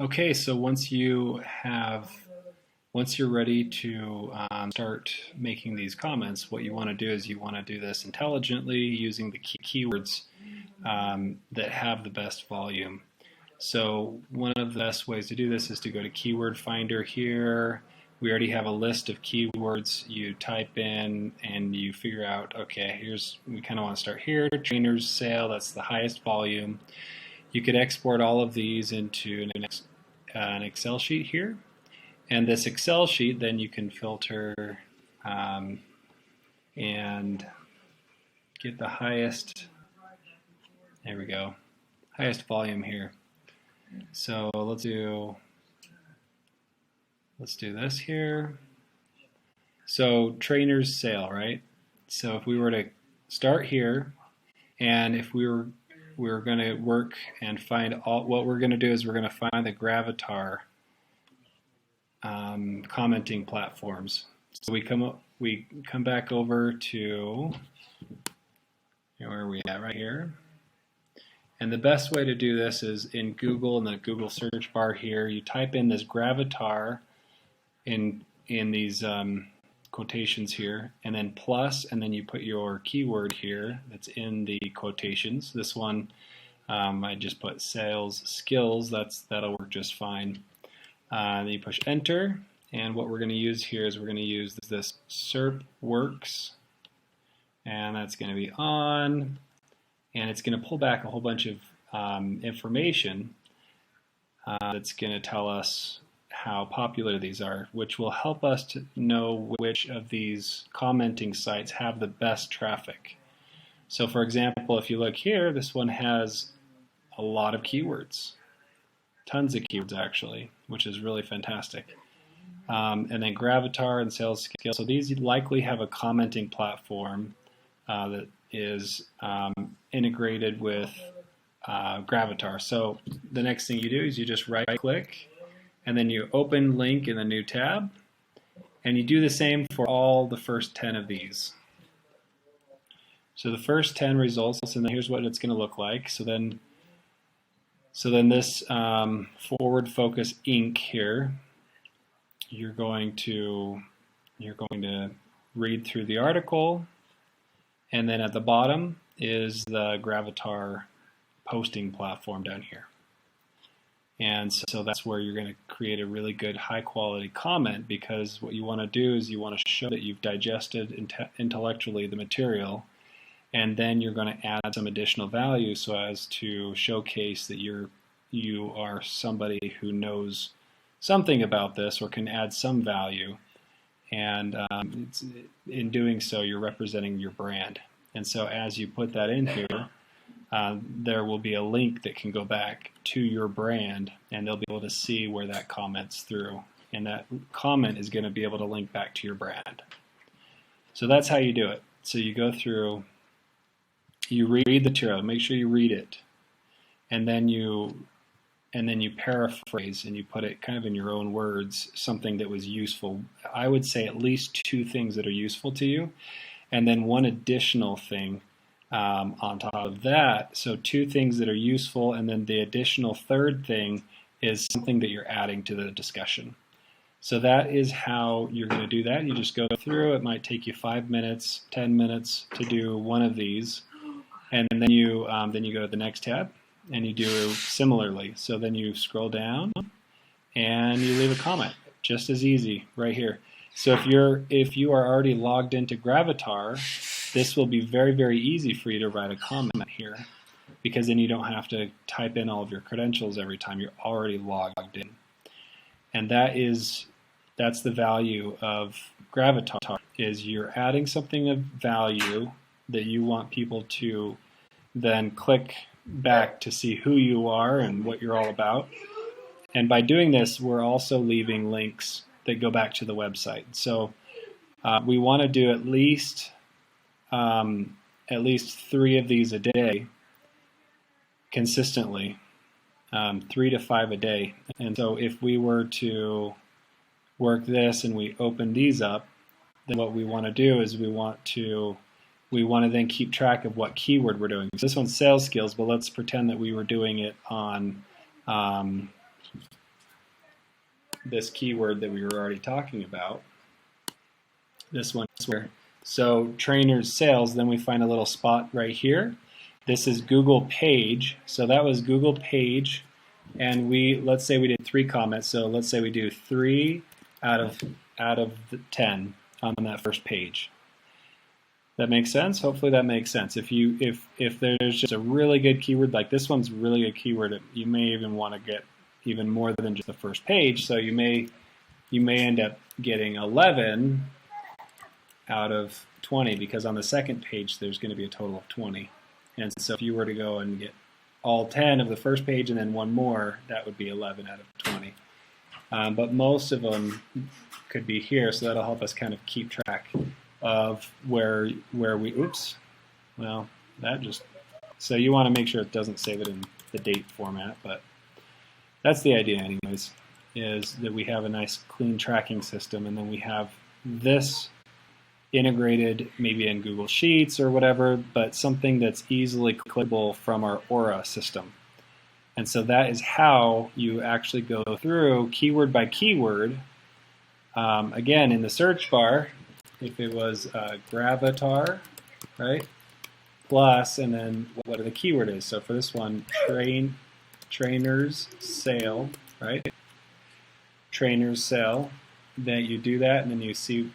Okay, so once you're ready to start making these comments, what you want to do is you want to do this intelligently using the keywords that have the best volume. So one of the best ways to do this is to go to Keyword Finder here. We already have a list of keywords. You type in and you figure out, okay, we kind of want to start here. Trainers sale, that's the highest volume. You could export all of these into an Excel sheet here. And this Excel sheet, then you can filter and get the highest, there we go, highest volume here. So let's do this here. So trainers sale, right? So if we were to start here, and if we're going to work and find what we're going to do is we're going to find the Gravatar commenting platforms. So we come back over to where are we at right here. And the best way to do this is in Google, in the Google search bar here, you type in this Gravatar in these quotations here, and then plus, and then you put your keyword here that's in the quotations. This one, I just put sales skills. That'll work just fine. Then you push enter, and what we're going to use here is we're going to use this SERP works, and that's going to be on, and it's going to pull back a whole bunch of information that's going to tell us how popular these are, which will help us to know which of these commenting sites have the best traffic. So for example, if you look here, this one has a lot of keywords, tons of keywords actually, which is really fantastic. And then Gravatar and Sales Skills. So these likely have a commenting platform that is integrated with Gravatar. So the next thing you do is you just right click and then you open link in the new tab, and you do the same for all the first 10 of these. So the first 10 results, and then here's what it's going to look like. So then this forward focus ink here, you're going to read through the article, and then at the bottom is the Gravatar posting platform down here. And so that's where you're going to create a really good high quality comment, because what you want to do is you want to show that you've digested intellectually the material, and then you're going to add some additional value so as to showcase that you are somebody who knows something about this or can add some value. And in doing so, you're representing your brand. And so as you put that in here, there will be a link that can go back to your brand, and they'll be able to see where that comment's through. And that comment is going to be able to link back to your brand. So that's how you do it. So you go through, you read the material, make sure you read it, and then you paraphrase and you put it kind of in your own words, something that was useful. I would say at least 2 things that are useful to you, and then one additional thing on top of that. So 2 things that are useful, and then the additional third thing is something that you're adding to the discussion. So that is how you're going to do that. You just go through. It might take you 5 minutes, 10 minutes to do one of these, and then you go to the next tab and you do similarly. So then you scroll down and you leave a comment. Just as easy right here. So if you are already logged into Gravatar, this will be very, very easy for you to write a comment here, because then you don't have to type in all of your credentials every time. You're already logged in. And that's the value of Gravatar, is you're adding something of value that you want people to then click back to see who you are and what you're all about. And by doing this, we're also leaving links that go back to the website. So we want to do at least 3 of these a day consistently, 3 to 5 a day. And so if we were to work this and we open these up, then what we want to do is we want to then keep track of what keyword we're doing. So this one's sales skills, but let's pretend that we were doing it on this keyword that we were already talking about. This one here. So trainers sales, then we find a little spot right here. This is Google page. So that was Google page, and let's say we did 3 comments. So let's say we do 3 out of the 10 on that first page. That makes sense? Hopefully that makes sense. If there's just a really good keyword, like this one's a really good keyword, you may even want to get even more than just the first page. So you may end up getting 11 out of 20, because on the second page there's going to be a total of 20. And so if you were to go and get all 10 of the first page and then one more, that would be 11 out of 20. But most of them could be here, so that'll help us kind of keep track of where we, oops, well, so you want to make sure it doesn't save it in the date format, but that's the idea anyways, is that we have a nice clean tracking system, and then we have this integrated maybe in Google Sheets or whatever, but something that's easily clickable from our Aura system. And so that is how you actually go through keyword by keyword. Again, in the search bar, if it was Gravatar, right, plus, and then what the keyword is. So for this one, trainers sale, right? Trainers sale. Then you do that, and then you see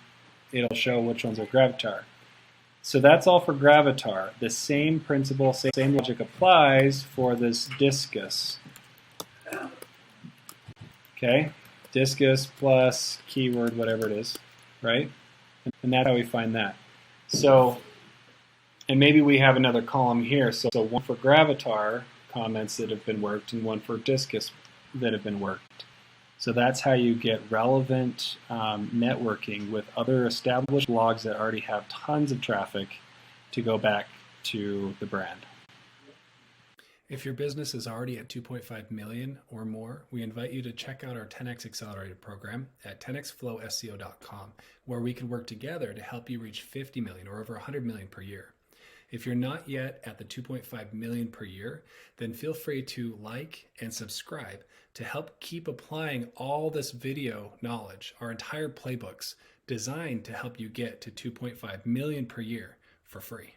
it'll show which ones are Gravatar. So that's all for Gravatar. The same principle, same logic applies for this Disqus. Okay, Disqus plus keyword, whatever it is, right? And that's how we find that. So, and maybe we have another column here. So one for Gravatar comments that have been worked, and one for Disqus that have been worked. So that's how you get relevant networking with other established blogs that already have tons of traffic to go back to the brand. If your business is already at 2.5 million or more, we invite you to check out our 10x Accelerated program at 10xflowseo.com, where we can work together to help you reach 50 million or over 100 million per year. If you're not yet at the 2.5 million per year, then feel free to like and subscribe to help keep applying all this video knowledge, our entire playbooks designed to help you get to 2.5 million per year for free.